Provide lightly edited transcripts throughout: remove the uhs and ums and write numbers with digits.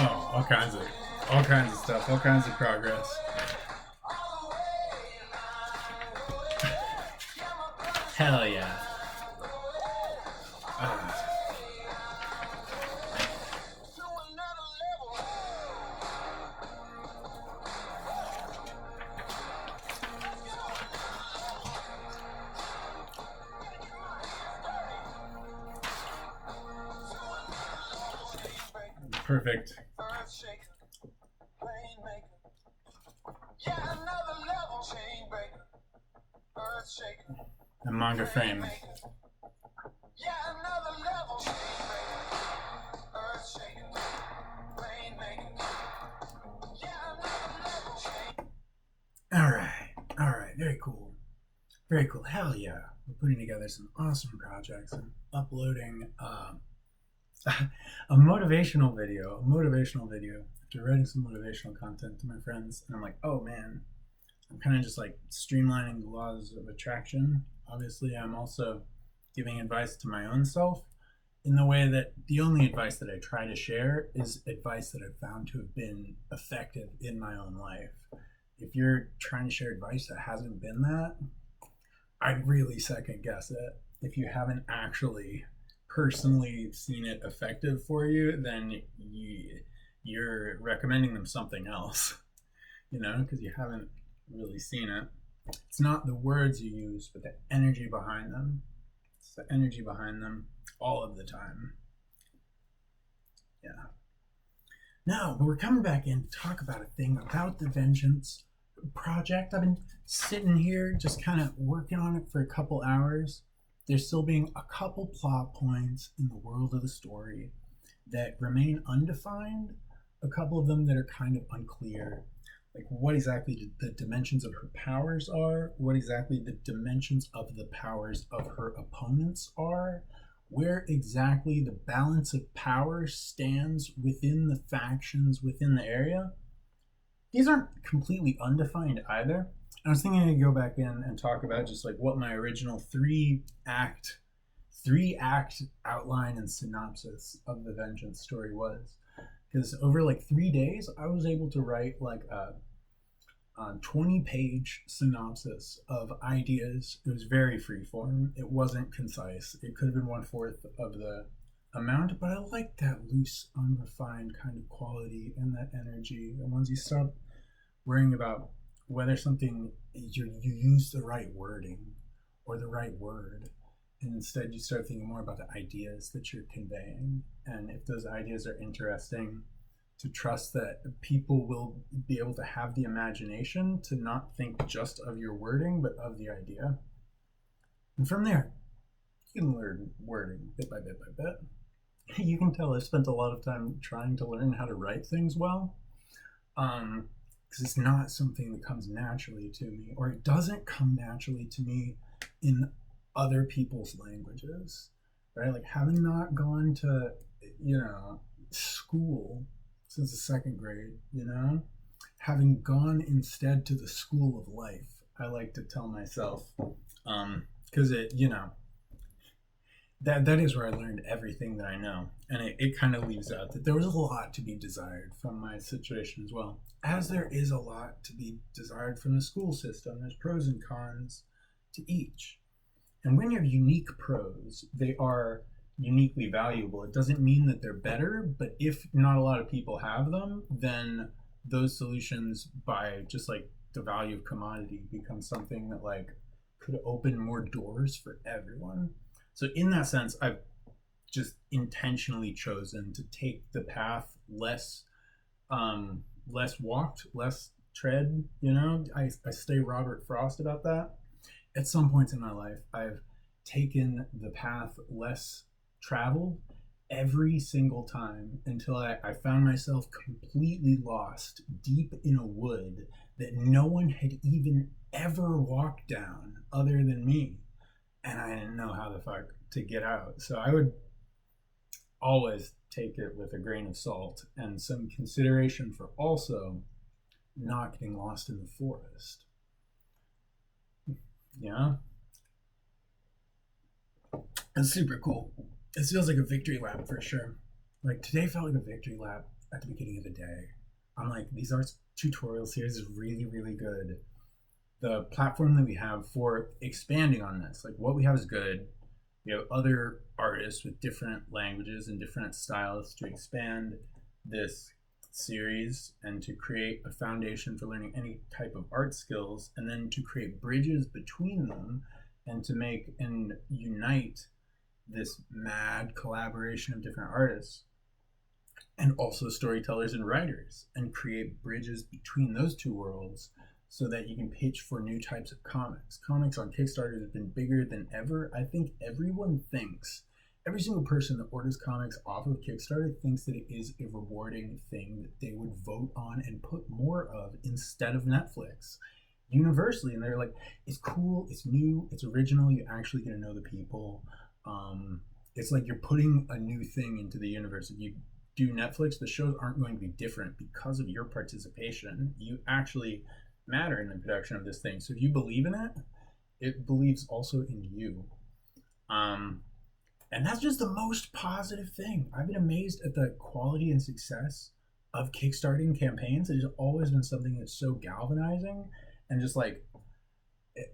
Oh, all kinds of stuff, all kinds of progress. Hell yeah. Ah, perfect. And manga fame. All right, all right, very cool. Very cool. Hell yeah. We're putting together some awesome projects and uploading a motivational video after writing some motivational content to my friends. And I'm like, oh man, I'm kind of just like streamlining the laws of attraction. Obviously, I'm also giving advice to my own self in the way that the only advice that I try to share is advice that I've found to have been effective in my own life. If you're trying to share advice that hasn't been that, I'd really second guess it. If you haven't actually personally seen it effective for you, then you're recommending them something else, because you haven't really seen it. It's not the words you use, but the energy behind them. It's the energy behind them all of the time. Yeah. Now, we're coming back in to talk about a thing about the Vengeance project. I've been sitting here just kind of working on it for a couple hours. There's still being a couple plot points in the world of the story that remain undefined, a couple of them that are kind of unclear. Like what exactly the dimensions of her powers are, what exactly the dimensions of the powers of her opponents are, where exactly the balance of power stands within the factions within the area. These aren't completely undefined either. I was thinking to go back in and talk about just like what my original three act outline and synopsis of the Vengeance story was. Because over like 3 days, I was able to write like a 20-page synopsis of ideas. It was very freeform. It wasn't concise. It could have been 1/4 of the amount, but I like that loose, unrefined kind of quality and that energy. And once you stop worrying about whether something you use the right wording or the right word, and instead you start thinking more about the ideas that you're conveying, and if those ideas are interesting, to trust that people will be able to have the imagination to not think just of your wording, but of the idea. And from there, you can learn wording bit by bit by bit. You can tell I spent a lot of time trying to learn how to write things well, because it's not something that comes naturally to me, or it doesn't come naturally to me in other people's languages, right? Like having not gone to, school since the second grade, having gone instead to the school of life, I like to tell myself, because that is where I learned everything that I know. And it kind of leaves out that there was a lot to be desired from my situation as well. As there is a lot to be desired from the school system, there's pros and cons to each. And when you have unique pros, they are uniquely valuable. It doesn't mean that they're better, but if not a lot of people have them, then those solutions, by just like the value of commodity, become something that like could open more doors for everyone. So in that sense, I've just intentionally chosen to take the path less walked, less tread. I stay Robert Frost about that. At some points in my life, I've taken the path less traveled every single time until I found myself completely lost deep in a wood that no one had even ever walked down other than me. And I didn't know how the fuck to get out. So I would always take it with a grain of salt and some consideration for also not getting lost in the forest. Yeah. It's super cool. It feels like a victory lap for sure. Like today felt like a victory lap. at the beginning of the day. I'm like, these art tutorial series is really, really good. The platform that we have for expanding on this, like what we have is good. We have other artists with different languages and different styles to expand this series and to create a foundation for learning any type of art skills, and then to create bridges between them and to make and unite this mad collaboration of different artists and also storytellers and writers, and create bridges between those two worlds so that you can pitch for new types of comics. Comics on Kickstarter have been bigger than ever. I think everyone thinks, every single person that orders comics off of Kickstarter thinks that it is a rewarding thing that they would vote on and put more of instead of Netflix. Universally, and they're like, it's cool, it's new, it's original, you actually get to know the people. It's like you're putting a new thing into the universe. If you do Netflix, the shows aren't going to be different because of your participation. You actually matter in the production of this thing. So if you believe in it, it believes also in you. And that's just the most positive thing. I've been amazed at the quality and success of kickstarting campaigns. It has always been something that's so galvanizing, and just like it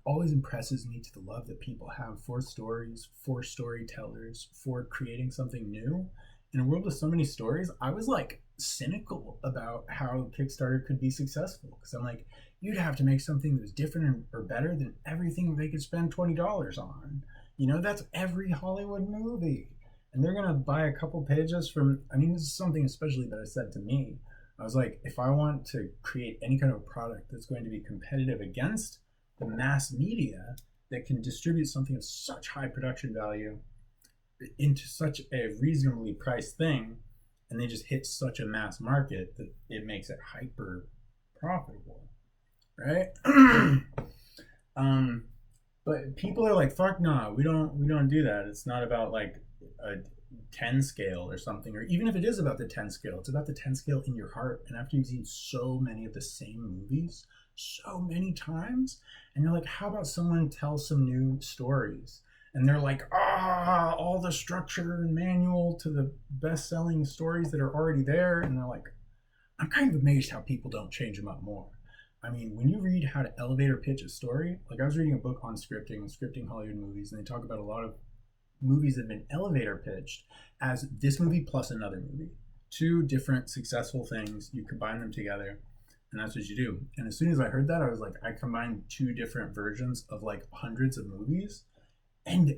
always impresses me to the love that people have for stories, for storytellers, for creating something new. In a world with so many stories, I was like cynical about how Kickstarter could be successful, because I'm like, you'd have to make something that was different or better than everything they could spend $20 on. You know, that's every Hollywood movie. And they're going to buy a couple pages from, I mean, this is something especially that I said to me. I was like, if I want to create any kind of product that's going to be competitive against the mass media that can distribute something of such high production value into such a reasonably priced thing, and they just hit such a mass market that it makes it hyper profitable, right? But people are like, fuck no, we don't do that. It's not about like a 10 scale or something, or even if it is about the 10 scale, it's about the 10 scale in your heart. And after you've seen so many of the same movies so many times, and you're like, how about someone tell some new stories? And they're like, all the structure and manual to the best-selling stories that are already there. And they're like, I'm kind of amazed how people don't change them up more. I mean, when you read how to elevator pitch a story, like I was reading a book on scripting Hollywood movies, and they talk about a lot of movies that have been elevator pitched as this movie plus another movie. Two different successful things, you combine them together, and that's what you do. And as soon as I heard that, I was like, I combined two different versions of like hundreds of movies, and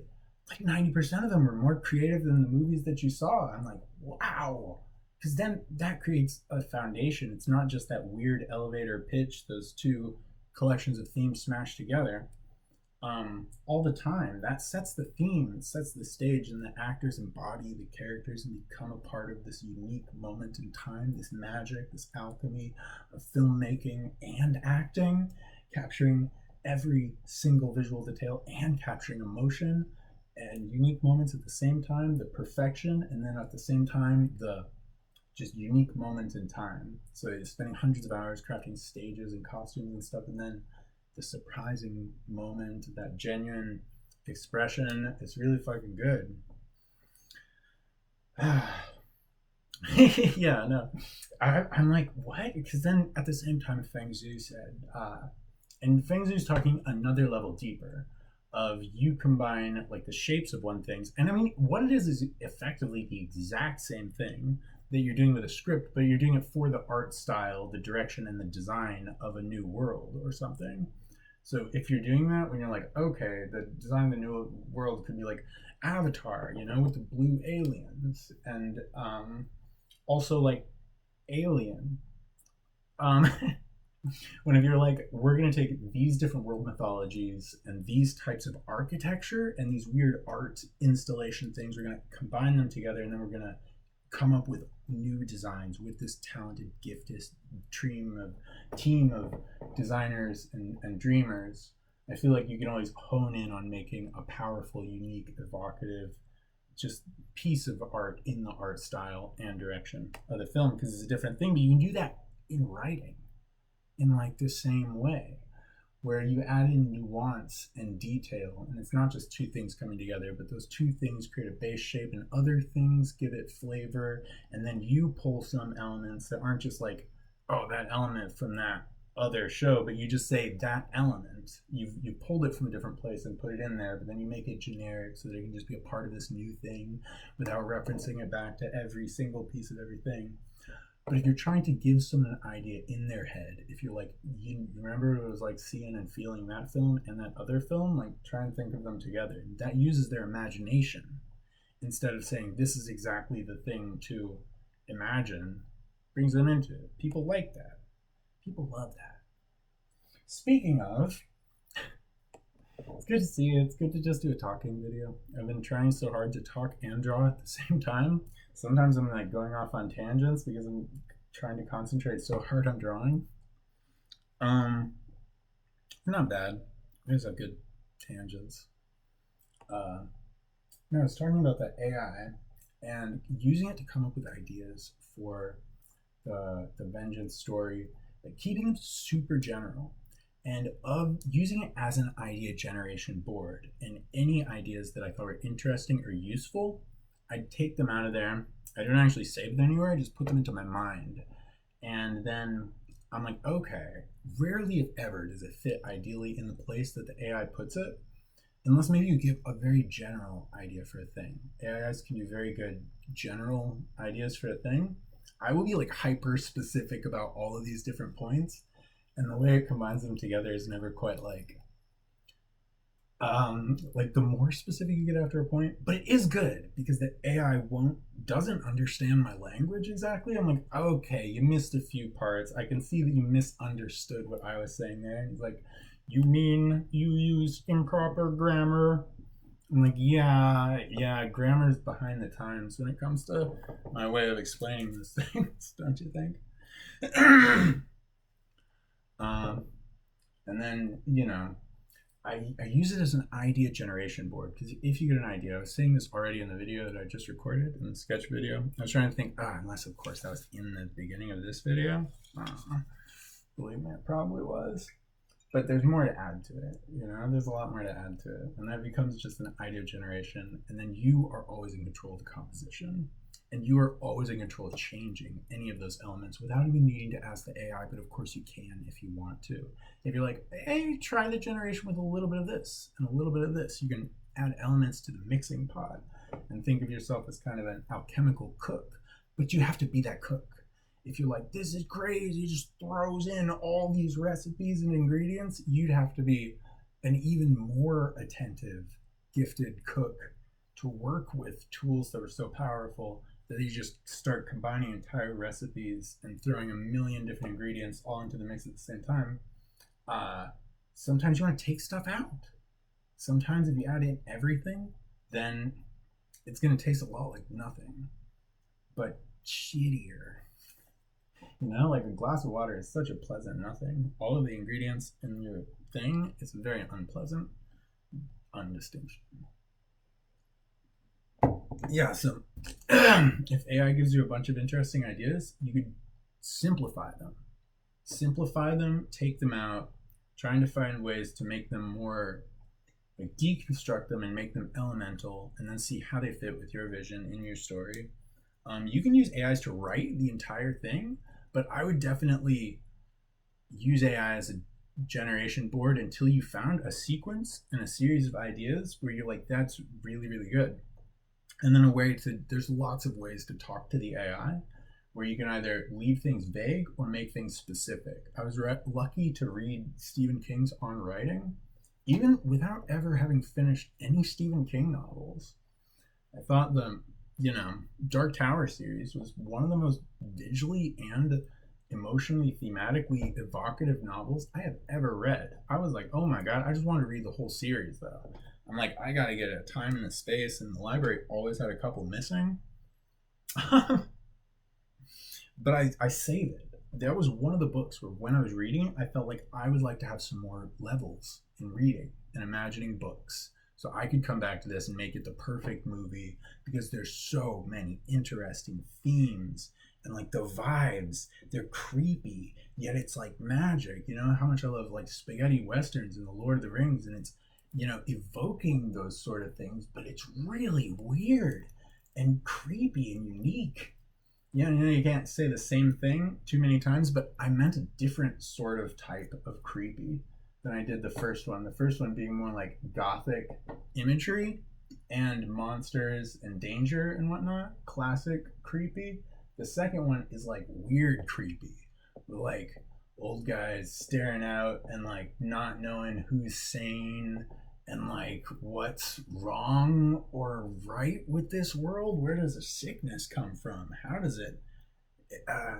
like 90% of them were more creative than the movies that you saw. I'm like, wow. Because then that creates a foundation. It's not just that weird elevator pitch, those two collections of themes smashed together all the time. That sets the theme, it sets the stage, and the actors embody the characters and become a part of this unique moment in time, this magic, this alchemy of filmmaking and acting, capturing every single visual detail and capturing emotion and unique moments at the same time, the perfection, and then at the same time, the just unique moments in time. So you're spending hundreds of hours crafting stages and costumes and stuff, and then the surprising moment, that genuine expression, it's really fucking good. Yeah, no. I'm like, what? Because then at the same time, Feng Zhu said, and Feng Zhu's talking another level deeper of you combine like the shapes of one thing. And I mean, what it is effectively the exact same thing that you're doing with a script, but you're doing it for the art style, the direction, and the design of a new world or something. So if you're doing that, when you're like, okay, the design of the new world could be like Avatar, you know, with the blue aliens, and also like Alien. Whenever you're like, we're going to take these different world mythologies and these types of architecture and these weird art installation things, we're going to combine them together, and then we're going to come up with new designs with this talented, gifted team of designers and dreamers. I feel like you can always hone in on making a powerful, unique, evocative, just piece of art in the art style and direction of the film, because it's a different thing, but you can do that in writing in like the same way. where you add in nuance and detail, and it's not just two things coming together, but those two things create a base shape and other things give it flavor, and then you pull some elements that aren't just like, oh, that element from that other show, but you just say that element, you pulled it from a different place and put it in there, but then you make it generic so that it can just be a part of this new thing without referencing it back to every single piece of everything. But if you're trying to give someone an idea in their head, if you're like, you remember it was like seeing and feeling that film and that other film, like try and think of them together. That uses their imagination instead of saying this is exactly the thing to imagine, brings them into it. People like that. People love that. Speaking of, it's good to see you. It's good to just do a talking video. I've been trying so hard to talk and draw at the same time. Sometimes I'm like going off on tangents because I'm trying to concentrate so hard on drawing. Not bad. There's a good tangents. I was talking about the AI and using it to come up with ideas for the Vengeance story, but keeping it super general. And of using it as an idea generation board, and any ideas that I thought were interesting or useful, I'd take them out of there. I don't actually save them anywhere, I just put them into my mind. And then I'm like, okay, rarely if ever does it fit ideally in the place that the AI puts it, unless maybe you give a very general idea for a thing. AIs can do very good general ideas for a thing. I will be like hyper specific about all of these different points, and the way it combines them together is never quite like the more specific you get after a point. But it is good because the AI doesn't understand my language exactly. I'm like, okay, you missed a few parts. I can see that you misunderstood what I was saying there. And he's like, you mean you use improper grammar? I'm like, yeah, grammar's behind the times when it comes to my way of explaining these things, don't you think? And then, I use it as an idea generation board, because if you get an idea, I was saying this already in the video that I just recorded, in the sketch video. I was trying to think, unless of course that was in the beginning of this video. Believe me, it probably was. But there's more to add to it, there's a lot more to add to it. And that becomes just an idea generation. And then you are always in control of the composition. And you are always in control of changing any of those elements without even needing to ask the AI, but of course you can if you want to. If you're like, hey, try the generation with a little bit of this and a little bit of this, you can add elements to the mixing pot and think of yourself as kind of an alchemical cook, but you have to be that cook. If you're like, this is crazy, just throws in all these recipes and ingredients, you'd have to be an even more attentive, gifted cook to work with tools that are so powerful that you just start combining entire recipes and throwing a million different ingredients all into the mix at the same time. Sometimes you want to take stuff out. Sometimes if you add in everything, then it's going to taste a lot like nothing, but shittier. Like a glass of water is such a pleasant nothing. All of the ingredients in your thing is very unpleasant undistinction. Yeah, so if AI gives you a bunch of interesting ideas, you could simplify them, take them out, trying to find ways to make them more, like deconstruct them and make them elemental, and then see how they fit with your vision in your story. You can use AIs to write the entire thing, but I would definitely use AI as a generation board until you found a sequence and a series of ideas where you're like, that's really, really good. And then there's lots of ways to talk to the AI where you can either leave things vague or make things specific. I was lucky to read Stephen King's On Writing, even without ever having finished any Stephen King novels. I thought the Dark Tower series was one of the most visually and emotionally, thematically evocative novels I have ever read. I was like, oh my God, I just want to read the whole series though. I'm like, I gotta get a time and a space, and the library always had a couple missing. But I save it. That was one of the books where when I was reading it, I felt like I would like to have some more levels in reading and imagining books. So I could come back to this and make it the perfect movie because there's so many interesting themes and like the vibes. They're creepy, yet it's like magic. You know how much I love like spaghetti westerns and the Lord of the Rings, and it's, you know, evoking those sort of things, but it's really weird and creepy and unique. Yeah, you know, you can't say the same thing too many times, but I meant a different sort of type of creepy than I did the first one. The first one being more like gothic imagery and monsters and danger and whatnot, classic creepy. The second one is like weird creepy, with like old guys staring out and like not knowing who's sane and like what's wrong or right with this world. Where does the sickness come from? How does it uh,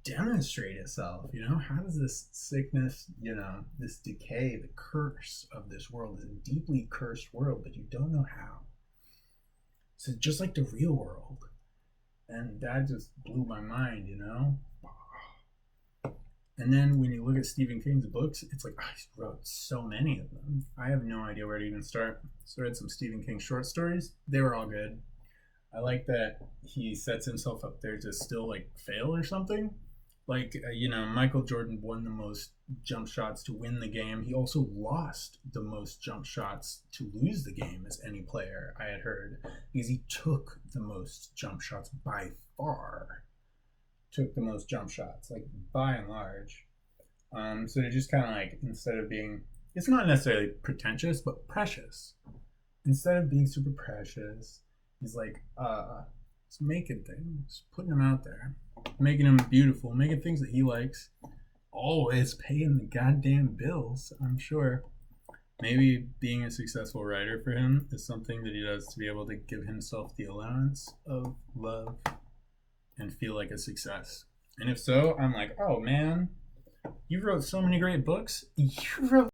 demonstrate itself? You know, how does this sickness, you know, this decay, the curse of this world is a deeply cursed world, but you don't know how. So just like the real world. And that just blew my mind, you know. And then when you look at Stephen King's books, it's like, oh, he wrote so many of them. I have no idea where to even start. So I read some Stephen King short stories. They were all good. I like that he sets himself up there to still like fail or something. Like, you know, Michael Jordan won the most jump shots to win the game. He also lost the most jump shots to lose the game as any player, I had heard, because he took the most jump shots by far. Took the most jump shots, like by and large. So to just kind of like, instead of being, it's not necessarily pretentious, but precious. Instead of being super precious, he's like, just making things, putting them out there, making them beautiful, making things that he likes, always paying the goddamn bills, I'm sure. Maybe being a successful writer for him is something that he does to be able to give himself the allowance of love and feel like a success. And if so, I'm like, oh man, you wrote so many great books. You wrote